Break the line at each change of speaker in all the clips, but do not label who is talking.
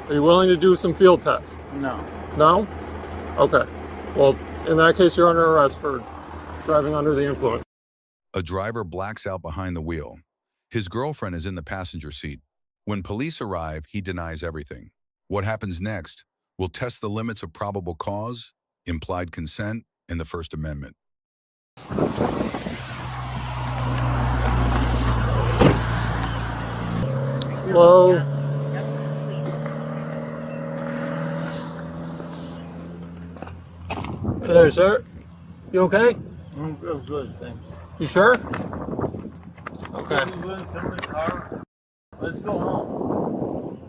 Are you willing to do some field tests?
No.
No? Okay. Well, in that case, you're under arrest for driving under the influence.
A driver blacks out behind the wheel. His girlfriend is in the passenger seat. When police arrive, he denies everything. What happens next will test the limits of probable cause, implied consent, and the First Amendment.
Hello? Hey there, sir. You okay?
I'm good, thanks.
You sure? Okay.
You want to come in the car? Let's go home.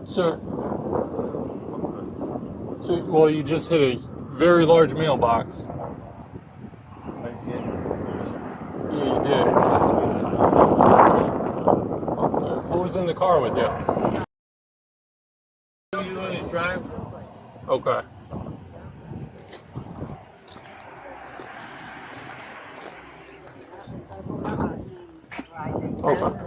Sir. So, well, you just hit a very large mailbox.
I did.
Yeah, you did. Okay. Who was in the car with you?
You want to drive?
Okay. Okay.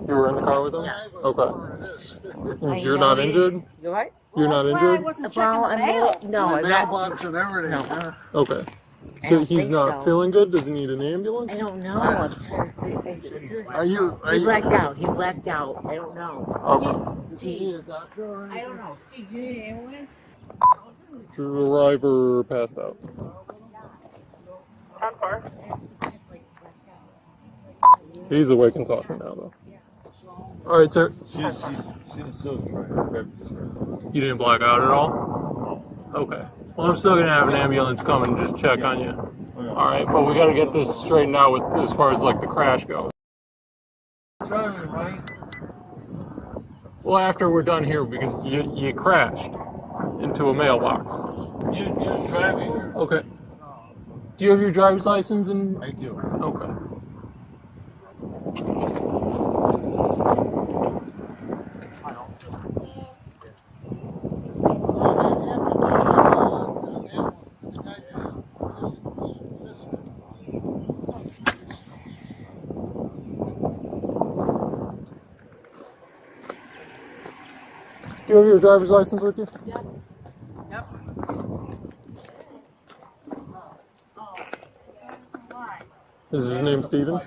You were in the car with him?
Yes.
Okay. You're not injured?
You what?
You're not injured?
Well, I mean, no,
The
I'm not.
mailbox and everything.
No.
Huh?
Okay.
I
So
don't
he's
think
not
so.
feeling good? Does he need an ambulance?
I don't know. I'm trying to think.
Are you?
He blacked out. He blacked out. I don't know.
Okay.
Do you need a doctor or anything?
I don't know. Steve, do you need an ambulance?
Driver passed out. He's awake and talking now, though. All right, sir.
She's still trying.
You didn't black out at all? Okay. Well, I'm still going to have an ambulance come and just check on you. All right, but we got to get this straightened out with as far as like the crash goes.
Driving, right?
Well, after we're done here, because you crashed into a mailbox.
You're driving here.
Okay. Do you have your driver's license?
I do.
Okay. Do you have your driver's license with you?
Yes. Yep.
Is his name Steven?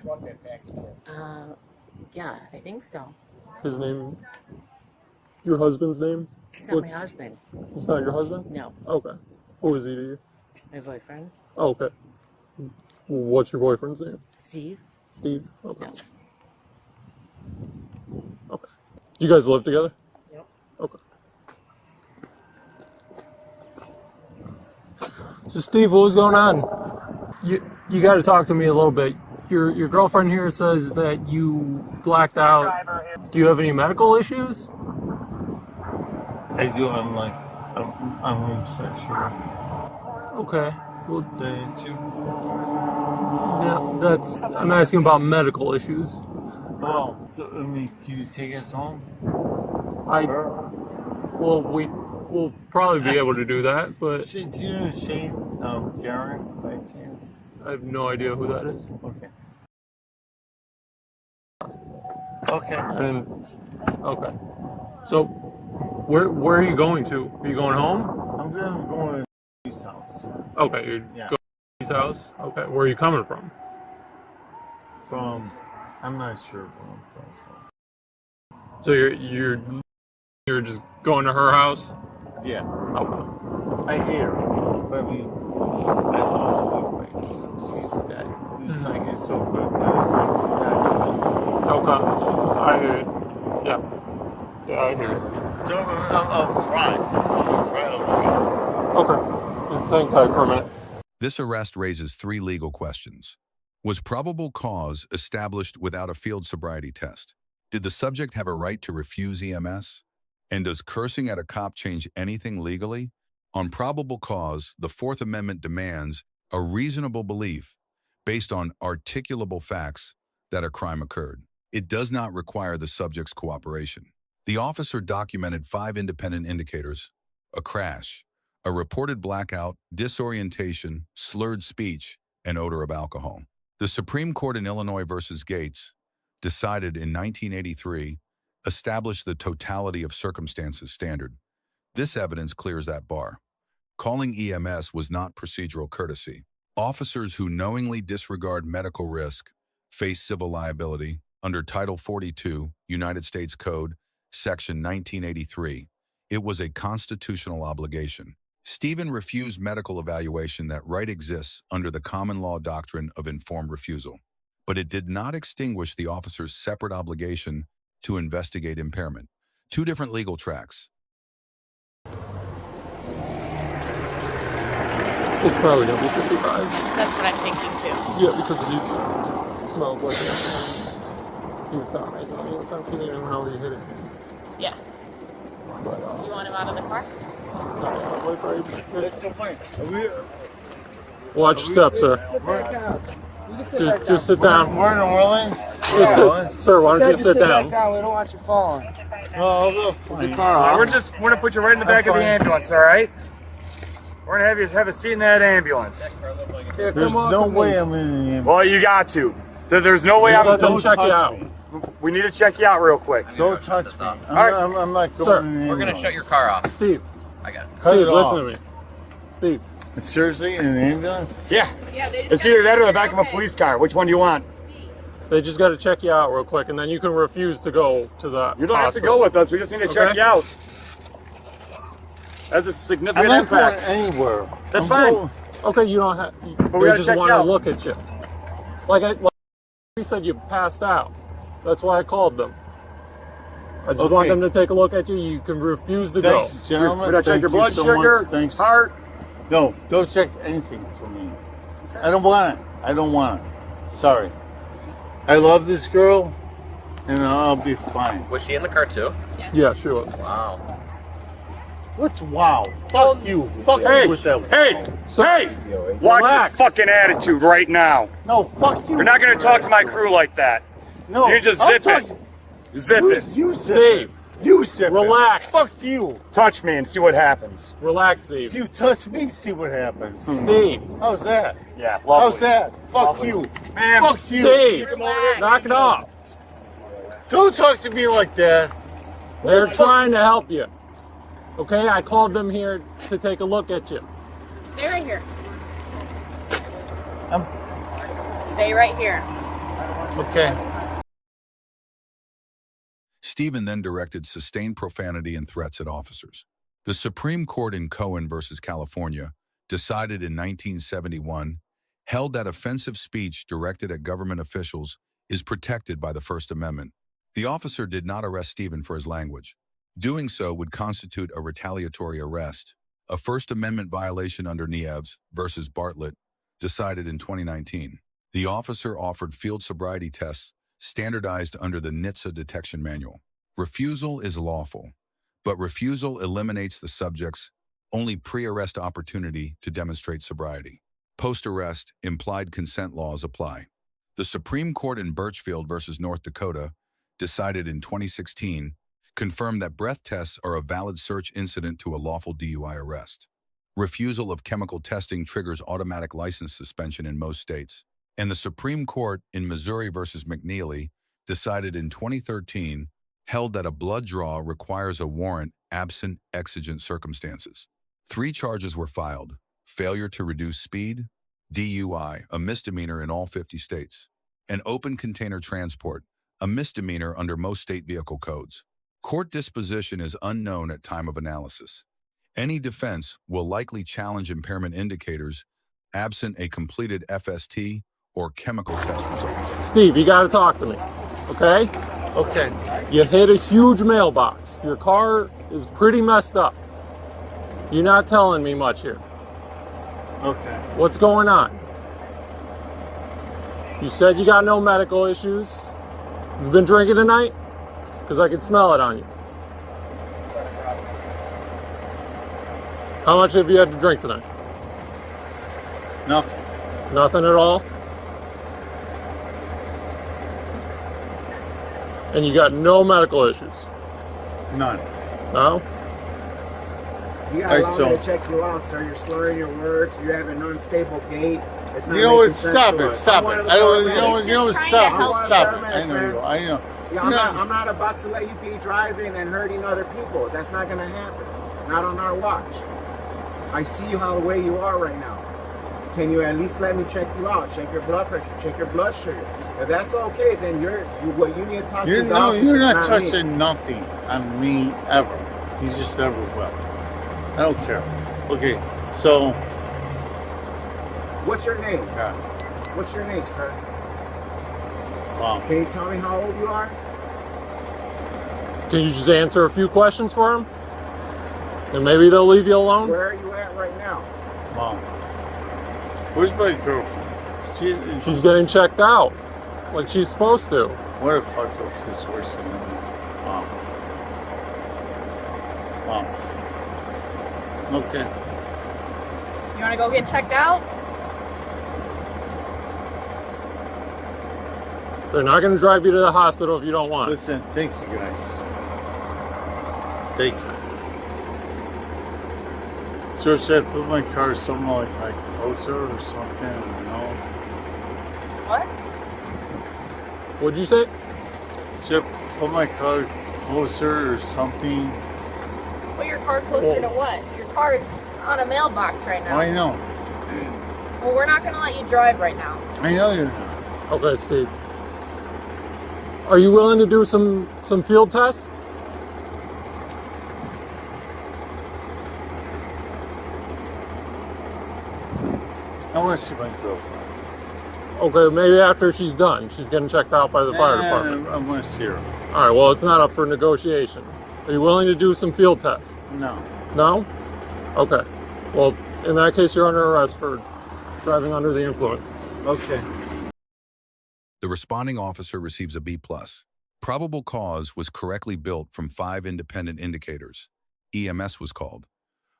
Yeah, I think so.
His name? Your husband's name?
He's not my husband.
It's not your husband?
No,
Okay. Who is he to you?
my boyfriend,
Oh, okay. What's your boyfriend's name?
Steve.
Steve? Okay.
No.
Okay. You guys live together?
Yep.
Okay. So Steve, what was going on? You got to talk to me a little bit. Your girlfriend here says that you blacked out. Do you have any medical issues?
I do. I'm homosexual.
Okay. Well,
That's you.
yeah, I'm asking about medical issues.
Well, so, I mean, can you take us home?
Well, we'll probably be able to do that, but
Do you know Shane Garen by chance?
I have no idea who that is.
Okay. Okay.
And okay. So, where are you going to? Are you going home?
I'm gonna go to his house.
Okay, you're
Yeah.
going to his house. Okay, where are you coming from?
I'm not sure where I'm from.
So you're just going to her house?
Yeah.
Okay.
I hate her. But I mean, I lost weight. She's that. It's like, it's so good, but it's like not
Okay. I hear it. Yeah. Yeah, I hear it.
good. I'm crying.
Okay. Just hang tight for a minute.
This arrest raises 3 legal questions. Was probable cause established without a field sobriety test? Did the subject have a right to refuse EMS? And does cursing at a cop change anything legally? On probable cause, the Fourth Amendment demands a reasonable belief based on articulable facts that a crime occurred. It does not require the subject's cooperation. The officer documented 5 independent indicators: a crash, a reported blackout, disorientation, slurred speech, and odor of alcohol. The Supreme Court in Illinois versus Gates, decided in 1983, establish the totality of circumstances standard. This evidence clears that bar. Calling EMS was not procedural courtesy. Officers who knowingly disregard medical risk face civil liability under Title 42, United States Code, Section 1983. It was a constitutional obligation. Stephen refused medical evaluation. That right exists under the common law doctrine of informed refusal. But it did not extinguish the officer's separate obligation to investigate impairment. Two different legal tracks.
It's probably gonna be 55.
That's what I'm thinking too.
Yeah, because he smelled like it. He's not making any sense. He didn't even know he hit it.
Yeah.
But,
You want him out of the car?
That's so funny.
watch your step, sir. Just sit down.
We're in Orleans.
Sir, why don't you sit down?
We don't want you falling.
Oh, the
car
We're gonna put you right in the back of the ambulance, all right? We're gonna have you have a seat in that ambulance.
There's no way I'm in the ambulance.
Well, you got to. There's no way
Just let
I'm.
them check you out.
We need to check you out real quick.
Don't touch me.
right.
I'm not going
Sir,
in the ambulance.
We're gonna shut your car off.
Steve,
I got it.
Cut
Steve,
it
listen
off.
to me. Steve,
Seriously, in the ambulance?
Yeah.
Yeah, they just
It's either that or the back of a police car. Which one do you want?
they just got to check you out real quick, and then you can refuse to go to the
You don't have to
hospital.
go with us. We just need to check
Okay.
you out. That's a
I'm
significant
not going
impact.
anywhere.
That's
I'm
fine.
going-
Okay, you don't have.
we
They
gotta
just
check
want
you
to
out.
look at you. Like he said, you passed out. That's why I called them. I just want
Okay.
them to take a look at you. You can refuse to
Thanks,
go.
gentlemen.
We gotta check
Thank
your
you
blood
so
sugar,
much. Thanks.
heart.
No, don't check anything for me. I don't want it. I don't want it. Sorry. I love this girl, and I'll be fine.
Was she in the car too?
Yeah, she was.
Wow.
What's wow? Fuck you. Fuck
Hey,
you with that.
hey,
So-
hey! Watch
Relax.
your fucking attitude right now.
No, fuck you.
You're not gonna talk to my crew like that.
No,
You just
I'll
zip
talk-
it. Zip
You,
it.
you zip
Steve,
it. You zip it.
relax.
Fuck you.
Touch me and see what happens.
Relax, Steve.
You touch me, see what happens.
Steve,
How's that?
Yeah, lovely.
How's that? Fuck
Lovely.
you.
Man,
Fuck you.
Steve,
Relax.
knock it off.
Don't talk to me like that.
They're trying to help you. Okay, I called them here to take a look at you.
Stay right here.
I'm-
Stay right here.
Okay.
Stephen then directed sustained profanity and threats at officers. The Supreme Court in Cohen versus California, decided in 1971, held that offensive speech directed at government officials is protected by the First Amendment. The officer did not arrest Stephen for his language. Doing so would constitute a retaliatory arrest, a First Amendment violation under Nieves versus Bartlett, decided in 2019. The officer offered field sobriety tests standardized under the NHTSA detection manual. Refusal is lawful, but refusal eliminates the subject's only pre-arrest opportunity to demonstrate sobriety. Post-arrest, implied consent laws apply. The Supreme Court in Birchfield versus North Dakota, decided in 2016, confirmed that breath tests are a valid search incident to a lawful DUI arrest. Refusal of chemical testing triggers automatic license suspension in most states. And the Supreme Court in Missouri versus McNeely, decided in 2013, held that a blood draw requires a warrant absent exigent circumstances. 3 charges were filed: failure to reduce speed, DUI, a misdemeanor in all 50 states, and open container transport, a misdemeanor under most state vehicle codes. Court disposition is unknown at time of analysis. Any defense will likely challenge impairment indicators absent a completed FST or chemical test result.
Steve, you got to talk to me, okay?
Okay.
You hit a huge mailbox. Your car is pretty messed up. You're not telling me much here.
Okay.
What's going on? You said you got no medical issues. You've been drinking tonight? Because I can smell it on you. How much have you had to drink tonight?
Nothing.
Nothing at all? And you got no medical issues?
None.
No?
You gotta allow
so-
me to check you out, sir. You're slurring your words. You have an unstable gait. It's not
You know what?
making sense
Stop
to
it.
us.
Stop
I'm one
it.
of the
I don't. You
paramedics.
know.
He's
You know.
just
Stop
trying to
it.
help
Stop
you.
it. I know you. I know.
Yeah, I'm not about to let you be driving and hurting other people. That's not gonna happen. Not on our watch. I see you how the way you are right now. Can you at least let me check you out? Check your blood pressure, check your blood sugar. If that's okay, then what you need to talk to is the officer,
you're not
me.
touching nothing on me ever. You just never will. I don't care. Okay, so.
What's your name?
Yeah.
What's your name, sir?
Wow.
Can you tell me how old you are?
Can you just answer a few questions for him? And maybe they'll leave you alone?
Where are you at right now?
Mom. Where's my girlfriend?
She's getting checked out. Like she's supposed to.
What a fucked up situation. Mom. Mom. Okay.
You want to go get checked out?
They're not going to drive you to the hospital if you don't want.
Listen, thank you guys. Thank you. So should I put my car somewhere like closer or something? No.
What?
What'd you say?
Should I put my car closer or something?
Put your car closer to what? Your car is on a mailbox right now.
I know.
Well, we're not going to let you drive right now.
I know you're not.
Okay, Steve. Are you willing to do some field tests?
I want to see my girlfriend.
Okay, maybe after she's done. She's getting checked out by the fire department.
I want to see her.
All right, well, it's not up for negotiation. Are you willing to do some field tests?
No.
No? Okay. Well, in that case, you're under arrest for driving under the influence.
Okay.
The responding officer receives a B+. Probable cause was correctly built from 5 independent indicators. EMS was called.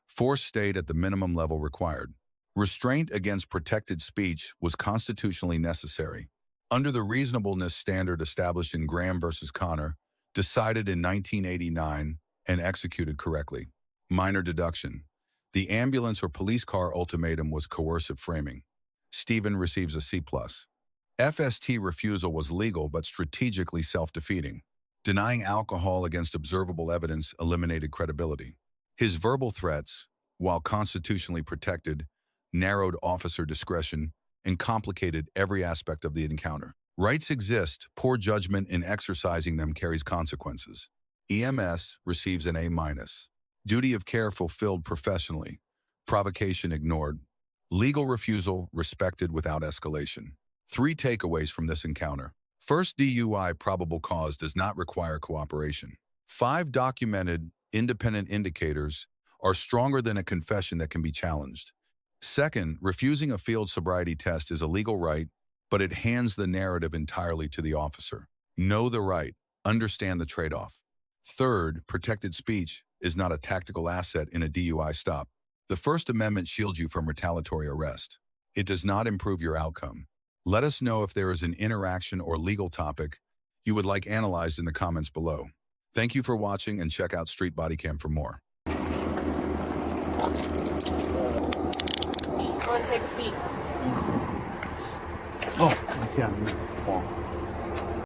Force stayed at the minimum level required. Restraint against protected speech was constitutionally necessary. Under the reasonableness standard established in Graham versus Connor, decided in 1989 and executed correctly. Minor deduction. The ambulance or police car ultimatum was coercive framing. Stephen receives a C+. FST refusal was legal but strategically self-defeating. Denying alcohol against observable evidence eliminated credibility. His verbal threats, while constitutionally protected, narrowed officer discretion and complicated every aspect of the encounter. Rights exist, poor judgment in exercising them carries consequences. EMS receives an A-. Duty of care fulfilled professionally. Provocation ignored. Legal refusal respected without escalation. 3 takeaways from this encounter. First, DUI probable cause does not require cooperation. 5 documented independent indicators are stronger than a confession that can be challenged. Second, refusing a field sobriety test is a legal right, but it hands the narrative entirely to the officer. Know the right, understand the trade-off. Third, protected speech is not a tactical asset in a DUI stop. The First Amendment shields you from retaliatory arrest. It does not improve your outcome. Let us know if there is an interaction or legal topic you would like analyzed in the comments below. Thank you for watching and check out Street Bodycam for more.
Go and take a seat.
Oh, I can't even fall.